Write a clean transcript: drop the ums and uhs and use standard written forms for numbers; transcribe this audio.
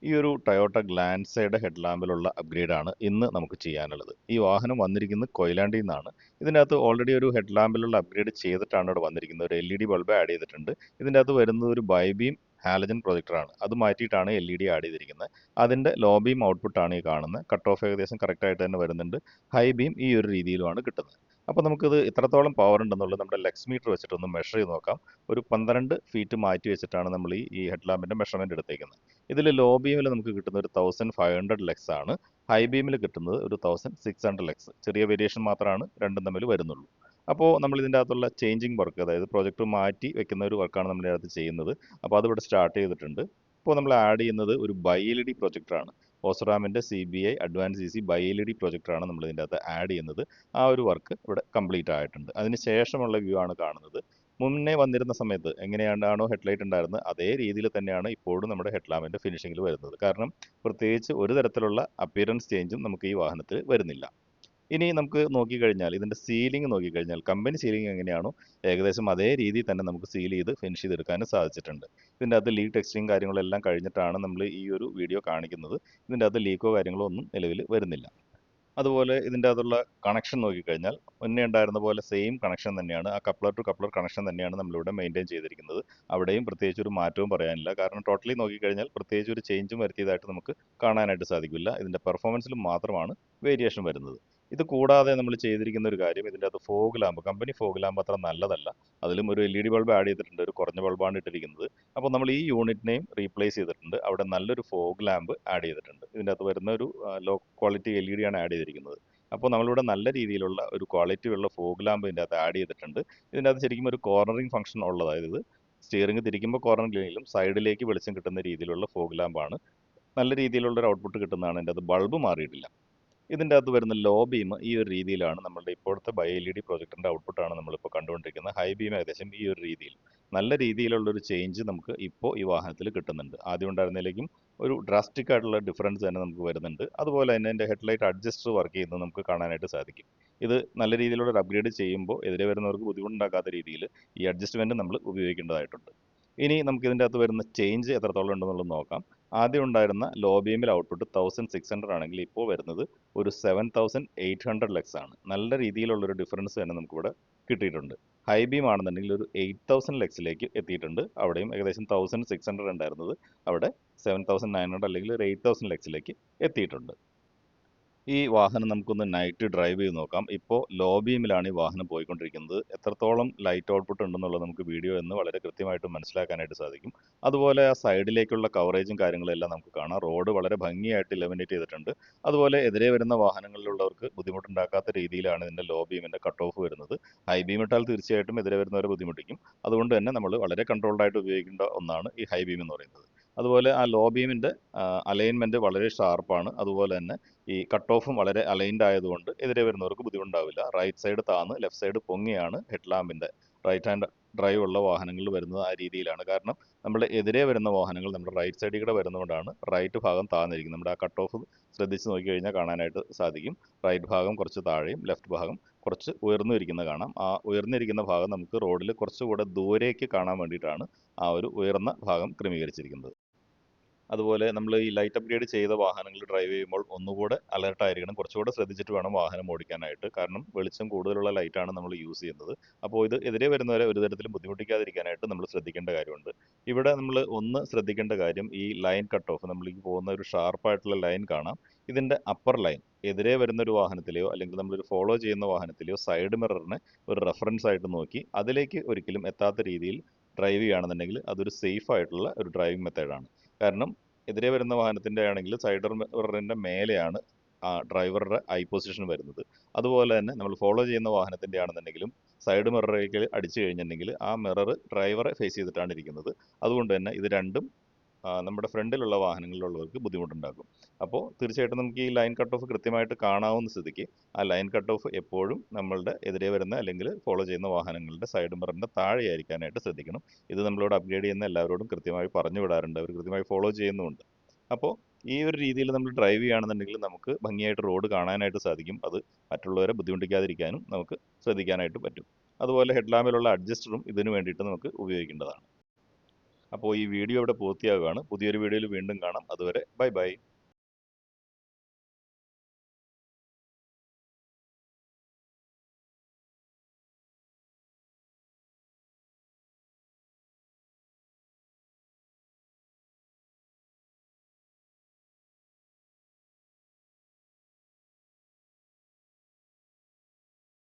ഈ ഒരു Toyota ഗ്ലാൻസയുടെ head ലാമ്പിലുള്ള അപ്ഗ്രേഡാണ് ഇന്ന് നമുക്ക് ചെയ്യാനുള്ളത്. ഈ വാഹനം വന്നിരിക്കുന്നത് കൊയിലാണ്ടിയിൽ നിന്നാണ്. ഇതിനകത്ത് ഓൾറെഡി ഒരു ഹെഡ് ലാമ്പിലുള്ള അപ്ഗ്രേഡ് ചെയ്തിട്ടാണ് ഇവിടെ വന്നിരിക്കുന്നത്. ഒരു LED ബൾബ് ആഡ് ചെയ്തിട്ടുണ്ട്. ഇതിൻ്റെ അകത്ത് വരുന്നത് ഒരു ബൈബീം ഹാലജൻ പ്രൊജക്ടറാണ്. അത് മാറ്റിയിട്ടാണ് LED ആഡ് ചെയ്തിരിക്കുന്നത്. അതിൻ്റെ ലോ ബീം ഔട്ട്പുട്ടാണ് ഈ കാണുന്നത്. കട്ട് ഓഫ് ഏകദേശം കറക്റ്റായിട്ട് തന്നെ വരുന്നുണ്ട്. ഹൈ ബീം ഈ ഒരു രീതിയിലുമാണ് കിട്ടുന്നത്. അപ്പോൾ നമുക്കിത് എത്രത്തോളം പവർ ഉണ്ടെന്നുള്ളത് നമ്മുടെ ലെക്സ് മീറ്റർ വെച്ചിട്ടൊന്ന് മെഷർ ചെയ്ത് നോക്കാം. ഒരു 12 ഫീറ്റ് മാറ്റി വെച്ചിട്ടാണ് നമ്മൾ ഈ ഹെഡ് ലാമ്പിൻ്റെ മെഷർമെൻറ്റ് എടുത്തേക്കുന്നത്. ഇതിൽ ലോ ബീമിൽ നമുക്ക് കിട്ടുന്ന ഒരു 1500 ലക്സ് ആണ്. ഹൈ ബീമിൽ കിട്ടുന്നത് ഒരു 1600 ലക്സ്. ചെറിയ വേരിയേഷൻ മാത്രമാണ് രണ്ടും തമ്മിൽ വരുന്നുള്ളൂ. അപ്പോൾ നമ്മൾ ഇതിൻ്റെ അകത്തുള്ള ചേഞ്ചിങ് വർക്ക്, അതായത് പ്രൊജക്ട് മാറ്റി വെക്കുന്ന ഒരു വർക്കാണ് നമ്മൾ ഇതിനകത്ത് ചെയ്യുന്നത്. അപ്പോൾ അതിവിടെ സ്റ്റാർട്ട് ചെയ്തിട്ടുണ്ട്. ഇപ്പോൾ നമ്മൾ ആഡ് ചെയ്യുന്നത് ഒരു BiLED പ്രൊജക്ടറാണ്. ഓസ്റാമിൻ്റെ CBI advance EC BiLED പ്രൊജക്ടറാണ് നമ്മൾ ഇതിൻ്റെ അകത്ത് ആഡ് ചെയ്യുന്നത്. ആ ഒരു വർക്ക് ഇവിടെ കംപ്ലീറ്റ് ആയിട്ടുണ്ട്. അതിന് ശേഷമുള്ള വ്യൂ ആണ് കാണുന്നത്. മുന്നേ വന്നിരുന്ന സമയത്ത് എങ്ങനെയാണോ ഹെഡ്ലൈറ്റ് ഉണ്ടായിരുന്നത് അതേ രീതിയിൽ തന്നെയാണ് ഇപ്പോഴും നമ്മുടെ ഹെഡ് ലാമ്പിൻ്റെ ഫിനിഷിങ്ങിൽ വരുന്നത്. കാരണം പ്രത്യേകിച്ച് ഒരു തരത്തിലുള്ള അപ്പിയറൻസ് ചേഞ്ചും നമുക്ക് ഈ വാഹനത്തിൽ വരുന്നില്ല. ഇനി നമുക്ക് നോക്കിക്കഴിഞ്ഞാൽ ഇതിൻ്റെ സീലിംഗ് നോക്കിക്കഴിഞ്ഞാൽ കമ്പനി സീലിംഗ് എങ്ങനെയാണോ ഏകദേശം അതേ രീതിയിൽ തന്നെ നമുക്ക് സീൽ ചെയ്ത് ഫിനിഷ് ചെയ്തെടുക്കാനും സാധിച്ചിട്ടുണ്ട്. ഇതിൻ്റെ അകത്ത് ലീക്ക് ടെസ്റ്റിംഗ് കാര്യങ്ങളെല്ലാം കഴിഞ്ഞിട്ടാണ് നമ്മൾ ഈ ഒരു വീഡിയോ കാണിക്കുന്നത്. ഇതിൻ്റെ അകത്ത് ലീക്കോ കാര്യങ്ങളോ ഒന്നും നിലവിൽ വരുന്നില്ല. അതുപോലെ ഇതിൻ്റെ അകത്തുള്ള കണക്ഷൻ നോക്കിക്കഴിഞ്ഞാൽ മുന്നേ ഉണ്ടായിരുന്ന പോലെ സെയിം കണക്ഷൻ തന്നെയാണ്. ആ കപ്ലർ ടു കപ്ലർ കണക്ഷൻ തന്നെയാണ് നമ്മളിവിടെ മെയിൻറ്റെയിൻ ചെയ്തിരിക്കുന്നത്. അവിടെയും പ്രത്യേകിച്ച് ഒരു മാറ്റവും പറയാനില്ല. കാരണം ടോട്ടലി നോക്കിക്കഴിഞ്ഞാൽ പ്രത്യേകിച്ച് ഒരു ചേഞ്ചും വരുത്തിയതായിട്ട് നമുക്ക് കാണാനായിട്ട് സാധിക്കില്ല. ഇതിൻ്റെ പെർഫോമൻസിൽ മാത്രമാണ് വേരിയേഷൻ വരുന്നത്. ഇത് കൂടാതെ നമ്മൾ ചെയ്തിരിക്കുന്ന ഒരു കാര്യം, ഇതിൻ്റെ അകത്ത് fog lamp, company fog lamp അത്ര നല്ലതല്ല. അതിലും ഒരു LED ബൾബ് ആഡ് ചെയ്തിട്ടുണ്ട്. ഒരു കുറഞ്ഞ ബൾബാണ് ഇട്ടിരിക്കുന്നത്. അപ്പോൾ നമ്മൾ ഈ യൂണിറ്റിനെയും റീപ്ലേസ് ചെയ്തിട്ടുണ്ട്. അവിടെ നല്ലൊരു ഫോഗ് ലാമ്പ് ആഡ് ചെയ്തിട്ടുണ്ട്. ഇതിൻ്റെ അകത്ത് വരുന്ന ഒരു ലോ ക്വാളിറ്റി LED ആണ് ആഡ് ചെയ്തിരിക്കുന്നത്. അപ്പോൾ നമ്മളിവിടെ നല്ല രീതിയിലുള്ള ഒരു ക്വാളിറ്റി ഉള്ള ഫോഗ് ലാമ്പ് ഇതിൻ്റെ അകത്ത് ആഡ് ചെയ്തിട്ടുണ്ട്. ഇതിൻ്റെ അകത്ത് ശരിക്കും ഒരു കോർണറിംഗ് ഫംഗ്ഷൻ ഉള്ളത്, അതായത് സ്റ്റിയറിംഗ് തിരിക്കുമ്പോൾ കോർണറിലെങ്കിലും സൈഡിലേക്ക് വെളിച്ചം കിട്ടുന്ന രീതിയിലുള്ള ഫോഗ് ലാമ്പാണ്. നല്ല രീതിയിലുള്ള ഒരു ഔട്ട്പുട്ട് കിട്ടുന്നതാണ്. ഇതിൻ്റെ അകത്ത് ബൾബ് മാറിയിട്ടില്ല. ഇതിൻ്റെ അകത്ത് വരുന്ന ലോ ബീം ഈ ഒരു രീതിയിലാണ്. നമ്മളുടെ ഇപ്പോഴത്തെ BiLED പ്രൊജക്ടറിൻ്റെ ഔട്ട്പുട്ടാണ് നമ്മളിപ്പോൾ കണ്ടുകൊണ്ടിരിക്കുന്നത്. ഹൈ ബീം ഏകദേശം ഈ ഒരു രീതിയിൽ. നല്ല രീതിയിലുള്ളൊരു ചേഞ്ച് നമുക്ക് ഇപ്പോൾ ഈ വാഹനത്തിൽ കിട്ടുന്നുണ്ട്. ആദ്യം ഉണ്ടായിരുന്നതിലേക്കും ഒരു ഡ്രാസ്റ്റിക് ആയിട്ടുള്ള ഡിഫറൻസ് തന്നെ നമുക്ക് വരുന്നുണ്ട്. അതുപോലെ തന്നെ എൻ്റെ ഹെഡ്ലൈറ്റ് അഡ്ജസ്റ്റർ വർക്ക് ചെയ്യുന്നത് നമുക്ക് കാണാനായിട്ട് സാധിക്കും. ഇത് നല്ല രീതിയിലുള്ള ഒരു അപ്ഗ്രേഡ് ചെയ്യുമ്പോൾ എതിരെ വരുന്നവർക്ക് ബുദ്ധിമുട്ടുണ്ടാക്കാത്ത രീതിയിൽ ഈ അഡ്ജസ്റ്റ്മെൻറ്റ് നമ്മൾ ഉപയോഗിക്കേണ്ടതായിട്ടുണ്ട്. ഇനി നമുക്ക് ഇതിൻ്റെ അകത്ത് വരുന്ന ചേഞ്ച് എത്രത്തോളം ഉണ്ടെന്നുള്ളത് നോക്കാം. ആദ്യം ഉണ്ടായിരുന്ന ലോ ബീമിൽ ഔട്ട്പുട്ട് 1600 ആണെങ്കിൽ ഇപ്പോൾ വരുന്നത് ഒരു 7800 ലക്സ് ആണ്. നല്ല രീതിയിലുള്ളൊരു ഡിഫറൻസ് തന്നെ നമുക്കിവിടെ കിട്ടിയിട്ടുണ്ട്. ഹൈ ബീം ആണെന്നുണ്ടെങ്കിൽ ഒരു 8000 ലക്സിലേക്ക് എത്തിയിട്ടുണ്ട്. അവിടെയും ഏകദേശം 1600 ഉണ്ടായിരുന്നത് അവിടെ 7900 അല്ലെങ്കിൽ ഒരു 8000 ലക്സിലേക്ക് എത്തിയിട്ടുണ്ട്. ഈ വാഹനം നമുക്കൊന്ന് നൈറ്റ് ഡ്രൈവ് ചെയ്ത് നോക്കാം. ഇപ്പോൾ ലോ ബീമിലാണ് ഈ വാഹനം പോയിക്കൊണ്ടിരിക്കുന്നത്. എത്രത്തോളം ലൈറ്റ് ഔട്ട്പുട്ട് ഉണ്ടെന്നുള്ളത് നമുക്ക് വീഡിയോ എന്ന് വളരെ കൃത്യമായിട്ട് മനസ്സിലാക്കാനായിട്ട് സാധിക്കും. അതുപോലെ ആ സൈഡിലേക്കുള്ള കവറേജും കാര്യങ്ങളെല്ലാം നമുക്ക് കാണാം. റോഡ് വളരെ ഭംഗിയായിട്ട് ഇലമിനേറ്റ് ചെയ്തിട്ടുണ്ട്. അതുപോലെ എതിരെ വരുന്ന വാഹനങ്ങളിലുള്ളവർക്ക് ബുദ്ധിമുട്ടുണ്ടാക്കാത്ത രീതിയിലാണ് ഇതിൻ്റെ ലോ ബീമിൻ്റെ കട്ട് ഓഫ് വരുന്നത്. ഹൈ ബീം ഇട്ടാൽ തീർച്ചയായിട്ടും എതിരെ വരുന്നവരെ ബുദ്ധിമുട്ടിക്കും. അതുകൊണ്ട് തന്നെ നമ്മൾ വളരെ കൺട്രോൾഡായിട്ട് ഉപയോഗിക്കേണ്ട ഒന്നാണ് ഈ ഹൈ ബീം എന്ന് പറയുന്നത്. അതുപോലെ ആ ലോ ബീമിൻ്റെ അലൈൻമെൻറ്റ് വളരെ ഷാർപ്പാണ്. അതുപോലെ തന്നെ ഈ കട്ട് ഓഫും വളരെ അലൈൻഡ് ആയതുകൊണ്ട് എതിരെ വരുന്നവർക്ക് ബുദ്ധിമുട്ടുണ്ടാവില്ല. റൈറ്റ് സൈഡ് താന്ന് ലെഫ്റ്റ് സൈഡ് പൊങ്ങിയാണ് ഹെഡ് ലാമ്പിൻ്റെ റൈറ്റ് ഹാൻഡ് ഡ്രൈവ് ഉള്ള വാഹനങ്ങളിൽ വരുന്നത് ആ രീതിയിലാണ്. കാരണം നമ്മുടെ എതിരെ വരുന്ന വാഹനങ്ങൾ നമ്മുടെ റൈറ്റ് സൈഡിൽ കൂടെ വരുന്നതുകൊണ്ടാണ് റൈറ്റ് ഭാഗം താന്നിരിക്കുന്നത്. നമ്മുടെ ആ കട്ട് ഓഫ് ശ്രദ്ധിച്ച് നോക്കിക്കഴിഞ്ഞാൽ കാണാനായിട്ട് സാധിക്കും. റൈറ്റ് ഭാഗം കുറച്ച് താഴെയും ലെഫ്റ്റ് ഭാഗം കുറച്ച് ഉയർന്നു ഇരിക്കുന്ന കാണാം. ആ ഉയർന്നിരിക്കുന്ന ഭാഗം നമുക്ക് റോഡിൽ കുറച്ചുകൂടെ ദൂരേക്ക് കാണാൻ വേണ്ടിയിട്ടാണ് ആ ഒരു ഉയർന്ന ഭാഗം ക്രമീകരിച്ചിരിക്കുന്നത്. അതുപോലെ നമ്മൾ ഈ ലൈറ്റ് അപ്ഗ്രേഡ് ചെയ്ത വാഹനങ്ങൾ ഡ്രൈവ് ചെയ്യുമ്പോൾ ഒന്നുകൂടെ അലർട്ടായിരിക്കണം. കുറച്ചുകൂടെ ശ്രദ്ധിച്ചിട്ട് വേണം വാഹനം ഓടിക്കാനായിട്ട്. കാരണം വെളിച്ചം കൂടുതലുള്ള ലൈറ്റാണ് നമ്മൾ യൂസ് ചെയ്യുന്നത്. അപ്പോൾ ഇത് എതിരെ വരുന്നവരെ ഒരു തരത്തിലും ബുദ്ധിമുട്ടിക്കാതിരിക്കാനായിട്ട് നമ്മൾ ശ്രദ്ധിക്കേണ്ട കാര്യമുണ്ട്. ഇവിടെ നമ്മൾ ഒന്ന് ശ്രദ്ധിക്കേണ്ട കാര്യം, ഈ ലൈൻ കട്ട് ഓഫ്, നമ്മൾ ഈ പോകുന്ന ഒരു ഷാർപ്പായിട്ടുള്ള ലൈൻ കാണാം. ഇതിൻ്റെ അപ്പർ ലൈൻ എതിരെ വരുന്ന ഒരു വാഹനത്തിലെയോ അല്ലെങ്കിൽ നമ്മളൊരു ഫോളോ ചെയ്യുന്ന വാഹനത്തിലെയോ സൈഡ് മിററിനെ ഒരു റെഫറൻസ് ആയിട്ട് നോക്കി അതിലേക്ക് ഒരിക്കലും എത്താത്ത രീതിയിൽ ഡ്രൈവ് ചെയ്യുകയാണെന്നുണ്ടെങ്കിൽ അതൊരു സേഫ് ആയിട്ടുള്ള ഒരു ഡ്രൈവിംഗ് മെത്തേഡാണ്. കാരണം എതിരെ വരുന്ന വാഹനത്തിൻ്റെ ആണെങ്കിൽ സൈഡ് മിററിൻ്റെ മേലെയാണ് ആ ഡ്രൈവറുടെ ഐ പൊസിഷൻ വരുന്നത്. അതുപോലെ തന്നെ നമ്മൾ ഫോളോ ചെയ്യുന്ന വാഹനത്തിൻ്റെ ആണെന്നുണ്ടെങ്കിലും സൈഡ് മിററിലേക്ക് അടിച്ചു കഴിഞ്ഞിട്ടുണ്ടെങ്കിൽ ആ മിറർ ഡ്രൈവറെ ഫേസ് ചെയ്തിട്ടാണ് ഇരിക്കുന്നത്. അതുകൊണ്ട് തന്നെ ഇത് രണ്ടും നമ്മുടെ ഫ്രണ്ടിലുള്ള വാഹനങ്ങളിലുള്ളവർക്ക് ബുദ്ധിമുട്ടുണ്ടാക്കും. അപ്പോൾ തീർച്ചയായിട്ടും നമുക്ക് ഈ ലൈൻ കട്ട് ഓഫ് കൃത്യമായിട്ട് കാണാവുന്ന സ്ഥിതിക്ക് ആ ലൈൻ കട്ട് ഓഫ് എപ്പോഴും നമ്മളുടെ എതിരെ വരുന്ന അല്ലെങ്കിൽ ഫോളോ ചെയ്യുന്ന വാഹനങ്ങളുടെ സൈഡ് മിററിൻ്റെ താഴെയായിരിക്കാനായിട്ട് ശ്രദ്ധിക്കണം. ഇത് നമ്മളോട് അപ്ഗ്രേഡ് ചെയ്യുന്ന എല്ലാവരോടും കൃത്യമായി പറഞ്ഞു വിടാറുണ്ട്. അവർ കൃത്യമായി ഫോളോ ചെയ്യുന്നുമുണ്ട്. അപ്പോൾ ഈ ഒരു രീതിയിൽ നമ്മൾ ഡ്രൈവ് ചെയ്യുകയാണെന്നുണ്ടെങ്കിൽ നമുക്ക് ഭംഗിയായിട്ട് റോഡ് കാണാനായിട്ട് സാധിക്കും. അത് മറ്റുള്ളവരെ ബുദ്ധിമുട്ടിക്കാതിരിക്കാനും നമുക്ക് ശ്രദ്ധിക്കാനായിട്ട് പറ്റും. അതുപോലെ ഹെഡ് ലാമ്പിലുള്ള അഡ്ജസ്റ്ററും ഇതിനു വേണ്ടിയിട്ട് നമുക്ക് ഉപയോഗിക്കേണ്ടതാണ്. അപ്പോൾ ഈ വീഡിയോ ഇവിടെ പൂർത്തിയാകുകയാണ്. പുതിയൊരു വീഡിയോയിൽ വീണ്ടും കാണാം. അതുവരെ ബൈ ബൈ.